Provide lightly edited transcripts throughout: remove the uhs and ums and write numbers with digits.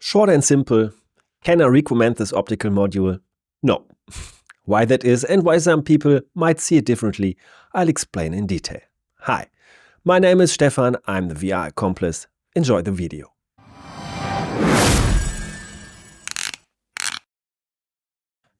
Short and simple, can I recommend this optical module? No. Why that is and why some people might see it differently, I'll explain in detail. Hi, my name is Stefan, I'm the VR Accomplice. Enjoy the video.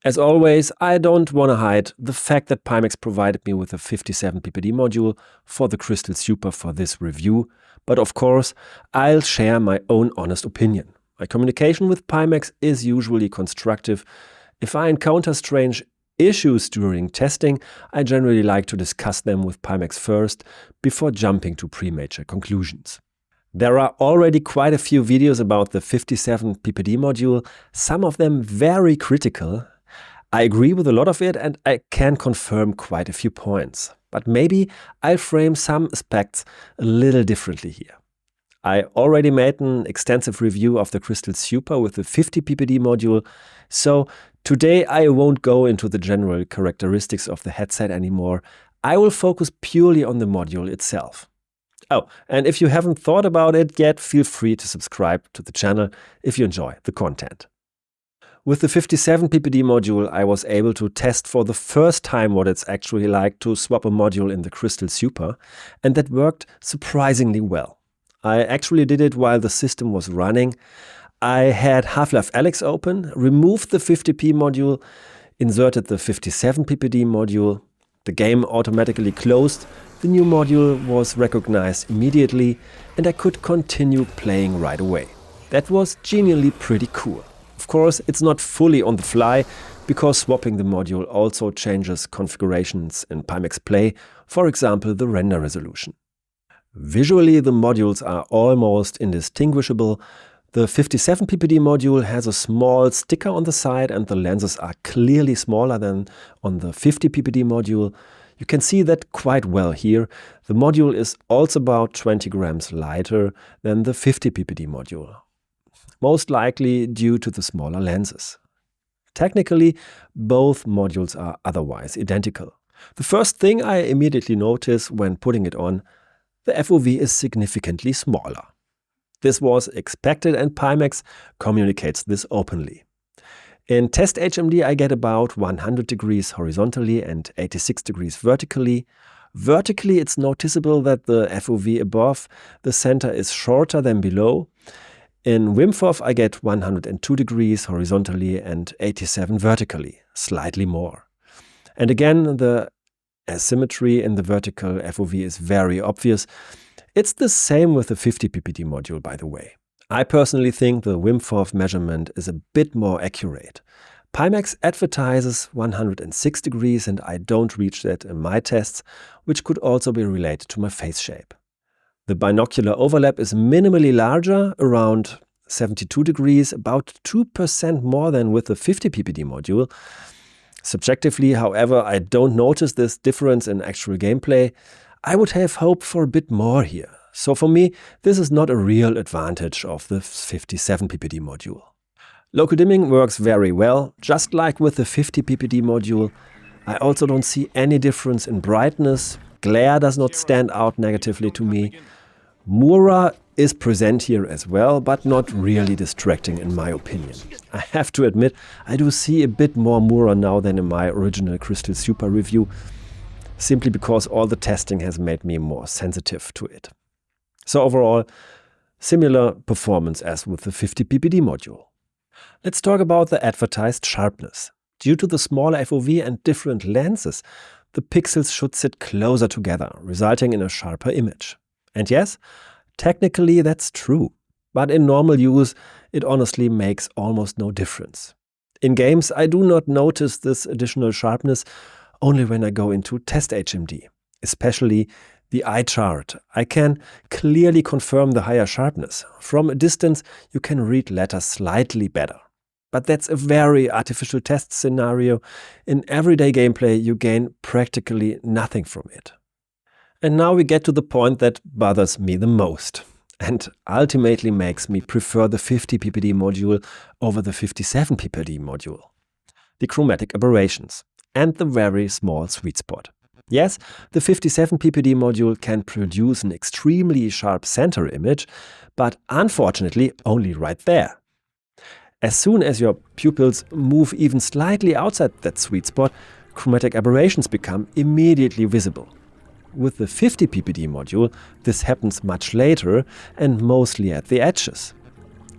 As always, I don't want to hide the fact that Pimax provided me with a 57PPD module for the Crystal Super for this review, but of course, I'll share my own honest opinion. My communication with Pimax is usually constructive. If I encounter strange issues during testing, I generally like to discuss them with Pimax first before jumping to premature conclusions. There are already quite a few videos about the 57PPD module, some of them very critical. I agree with a lot of it and I can confirm quite a few points, but maybe I'll frame some aspects a little differently here. I already made an extensive review of the Crystal Super with the 50PPD module, so today I won't go into the general characteristics of the headset anymore. I will focus purely on the module itself. Oh, and if you haven't thought about it yet, feel free to subscribe to the channel if you enjoy the content. With the 57PPD module, I was able to test for the first time what it's actually like to swap a module in the Crystal Super, and that worked surprisingly well. I actually did it while the system was running. I had Half-Life Alyx open, removed the 50p module, inserted the 57PPD module, the game automatically closed, the new module was recognized immediately, and I could continue playing right away. That was genuinely pretty cool. Of course, it's not fully on the fly, because swapping the module also changes configurations in Pimax Play, for example the render resolution. Visually, the modules are almost indistinguishable. The 57PPD module has a small sticker on the side and the lenses are clearly smaller than on the 50PPD module. You can see that quite well here. The module is also about 20 grams lighter than the 50PPD module, most likely due to the smaller lenses. Technically, both modules are otherwise identical. The first thing I immediately notice when putting it on, the FOV is significantly smaller. This was expected and Pimax communicates this openly. In test HMD I get about 100 degrees horizontally and 86 degrees vertically. Vertically it's noticeable that the FOV above the center is shorter than below. In WIMFOV I get 102 degrees horizontally and 87 vertically, slightly more. And again, the asymmetry in the vertical FOV is very obvious. It's the same with the 50PPD module, by the way. I personally think the WIMFOV measurement is a bit more accurate. Pimax advertises 106 degrees and I don't reach that in my tests, which could also be related to my face shape. The binocular overlap is minimally larger, around 72 degrees, about 2% more than with the 50PPD module. Subjectively, however, I don't notice this difference in actual gameplay. I would have hoped for a bit more here. So for me, this is not a real advantage of the 57PPD module. Local dimming works very well, just like with the 50PPD module. I also don't see any difference in brightness. Glare does not stand out negatively to me. Mura is present here as well, but not really distracting in my opinion. I have to admit, I do see a bit more Mura now than in my original Crystal Super review, simply because all the testing has made me more sensitive to it. So overall, similar performance as with the 50PPD module. Let's talk about the advertised sharpness. Due to the smaller FOV and different lenses, the pixels should sit closer together, resulting in a sharper image. And yes, technically that's true, but in normal use it honestly makes almost no difference. In games I do not notice this additional sharpness, only when I go into test HMD, especially the eye chart. I can clearly confirm the higher sharpness. From a distance you can read letters slightly better. But that's a very artificial test scenario. In everyday gameplay you gain practically nothing from it. And now we get to the point that bothers me the most, and ultimately makes me prefer the 50PPD module over the 57PPD module. The chromatic aberrations and the very small sweet spot. Yes, the 57PPD module can produce an extremely sharp center image, but unfortunately only right there. As soon as your pupils move even slightly outside that sweet spot, chromatic aberrations become immediately visible. With the 50 ppd module, this happens much later and mostly at the edges.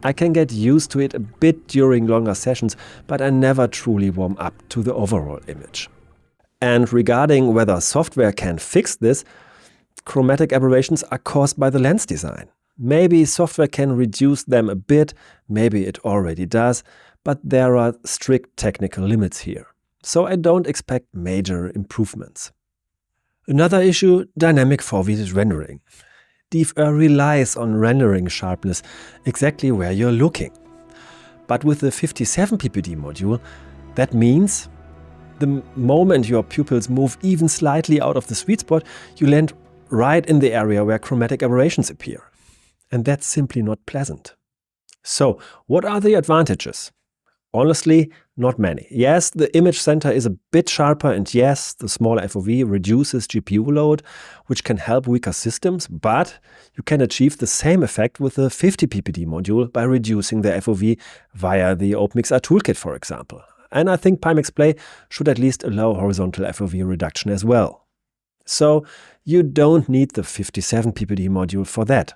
I can get used to it a bit during longer sessions, but I never truly warm up to the overall image. And regarding whether software can fix this, chromatic aberrations are caused by the lens design. Maybe software can reduce them a bit, maybe it already does, but there are strict technical limits here. So I don't expect major improvements. Another issue, dynamic foveated rendering. DFR relies on rendering sharpness exactly where you're looking. But with the 57 ppd module, that means the moment your pupils move even slightly out of the sweet spot, you land right in the area where chromatic aberrations appear. And that's simply not pleasant. So, what are the advantages? Honestly, not many. Yes, the image center is a bit sharper, and yes, the smaller FOV reduces GPU load, which can help weaker systems, but you can achieve the same effect with the 50 ppd module by reducing the FOV via the OpenMixR toolkit, for example. And I think Pimax Play should at least allow horizontal FOV reduction as well. So you don't need the 57 ppd module for that.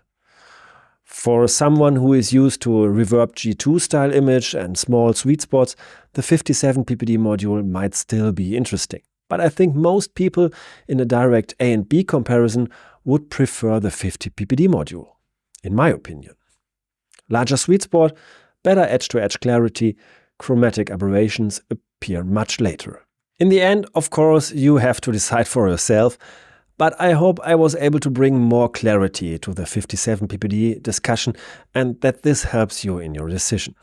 For someone who is used to a reverb G2 style image and small sweet spots, the 57 ppd module might still be interesting. But I think most people in a direct A and B comparison would prefer the 50 ppd module, in my opinion. Larger sweet spot, better edge-to-edge clarity, chromatic aberrations appear much later. In the end, of course, you have to decide for yourself, but I hope I was able to bring more clarity to the 57 ppd discussion and that this helps you in your decision.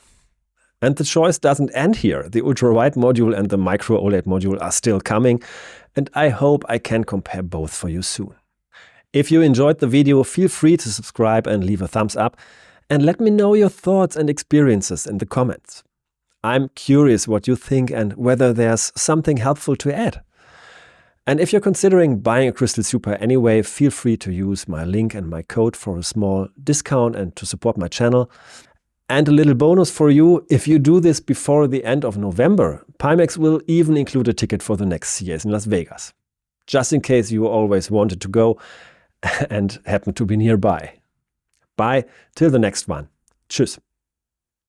And the choice doesn't end here. The ultra-wide module and the micro OLED module are still coming, and I hope I can compare both for you soon. If you enjoyed the video, feel free to subscribe and leave a thumbs up, and let me know your thoughts and experiences in the comments. I'm curious what you think and whether there's something helpful to add. And if you're considering buying a Crystal Super anyway, feel free to use my link and my code for a small discount and to support my channel. And a little bonus for you, if you do this before the end of November, Pimax will even include a ticket for the next CES in Las Vegas. Just in case you always wanted to go and happen to be nearby. Bye, till the next one. Tschüss.